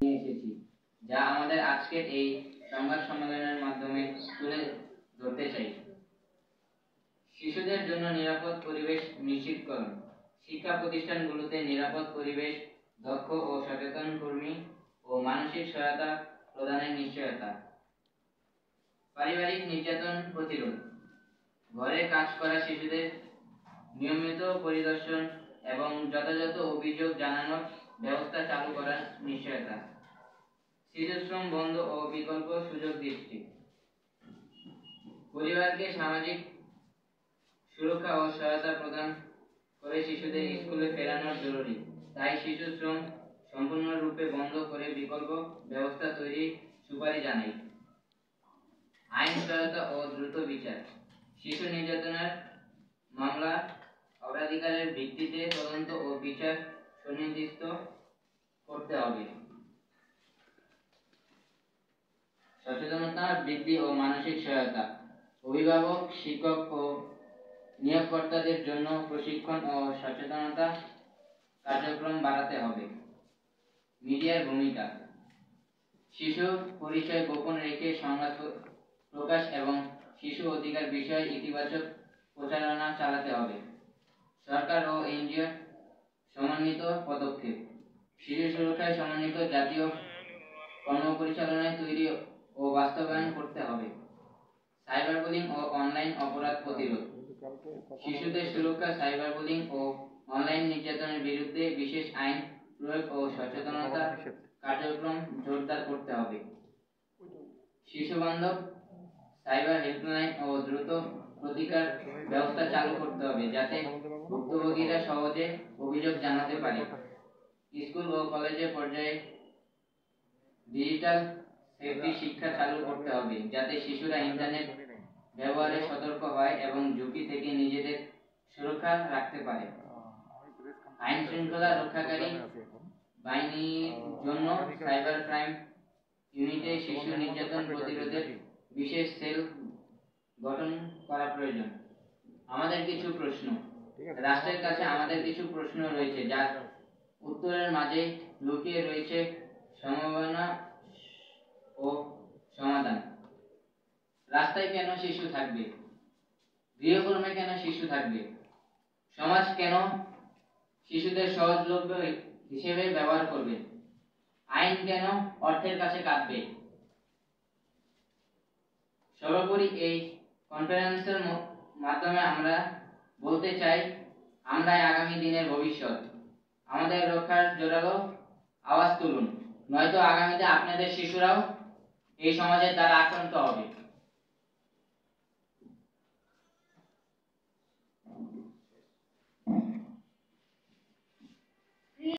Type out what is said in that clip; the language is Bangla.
নিয়ে এসেছি, যা আমাদের আজকের এই সংবাদ সম্মেলনের মাধ্যমে তুলে ধরতে চাই। শিশুদের জন্য নিরাপদ পরিবেশ নিশ্চিতকরণ। শিক্ষা প্রতিষ্ঠানগুলোতে নিরাপদ পরিবেশ, দক্ষ ও সচেতন কর্মী ও মানসিক সহায়তা প্রদানের নিশ্চয়তা। পারিবারিক নির্যাতন প্রতিরোধ। ঘরে কাজ করা শিশুদের নিয়মিত পরিদর্শন এবং যথাযথ অভিযোগ জানানোর ব্যবস্থা চালু করার নিশ্চয়তা। শিশুশ্রম বন্ধ ও বিকল্প সুযোগ সৃষ্টি। পরিবারকে সামাজিক সুরক্ষা ও সহায়তা প্রদান করে শিশুদের স্কুলে ফেরানো জরুরি, তাই শিশু শ্রম সম্পূর্ণরূপে বন্ধ করে বিকল্প ব্যবস্থা তৈরির সুপারিশ জানাই। আইন সহায়তা ও দ্রুত বিচার। শিশু নির্যাতনের মামলা অগ্রাধিকারের ভিত্তিতে তদন্ত ও বিচার সুনির্দিষ্ট করতে হবে। সচেতনতা বৃদ্ধি ও মানসিক সহায়তা। অভিভাবক, শিক্ষক ও নিয়োগকর্তাদের জন্য প্রশিক্ষণ ও সচেতনতা কার্যক্রম বাড়াতে হবে। মিডিয়ার ভূমিকা। শিশু পরিচয় গোপন রেখে সংবাদ প্রকাশ এবং শিশু অধিকার বিষয়ে ইতিবাচক প্রচারণা চালাতে হবে। সরকার ও এনজিও সমন্বিত পদক্ষেপ। শিশু সুরক্ষায় সমন্বিত জাতীয় কর্মপরিচালনায় তৈরি ও বাস্তবায়ন করতে হবে। সাইবার বুলিং ও অনলাইন অপরাধ প্রতিরোধ। শিশুদের সুরক্ষা, সাইবার বুলিং ও অনলাইন নির্যাতনের বিরুদ্ধে বিশেষ আইন প্রয়োগ ও সচেতনতা কার্যক্রম জোরদার করতে হবে। শিশু বান্ধব সাইবার হেল্পলাইন ও দ্রুত প্রতিকার ব্যবস্থা চালু করতে হবে, যাতে ভুক্তভোগীরা সহজে অভিযোগ জানাতে পারে। স্কুল ও কলেজের পর্যায়ে ডিজিটাল সেফটি শিক্ষা চালু করতে হবে, যাতে শিশুরা ইন্টারনেট ব্যবহারে সতর্ক হয় এবং ঝুঁকি থেকে নিজেদের সুরক্ষা রাখতে পারে। আইন শৃঙ্খলা রক্ষাকারী বাহিনীর জন্য সাইবার ক্রাইম ইউনিটে শিশু নির্যাতন প্রতিরোধের বিশেষ সেল গঠন করা প্রয়োজন। আমাদের কিছু প্রশ্ন। রাষ্ট্রের কাছে আমাদের কিছু প্রশ্ন রয়েছে, যার উত্তরের মাঝে লুকিয়ে রয়েছে সম্ভাবনা ও সমাধান। রাস্তায় কেন শিশু থাকবে? গৃহকর্মে কেন শিশু থাকবে? সমাজ কেন শিশুদের সহজলভ্য হিসেবে ব্যবহার করবে? আইন কেন অর্থের কাছে কাঁদবে? সর্বোপরি এই কনফারেন্সের মাধ্যমে আমরা বলতে চাই, আমরাই আগামী দিনের ভবিষ্যৎ। আমাদের রক্ষার জোরালো আওয়াজ তুলুন, নয়তো আগামীতে আপনাদের শিশুরাও এই সমাজের দ্বারা আক্রান্ত হবে।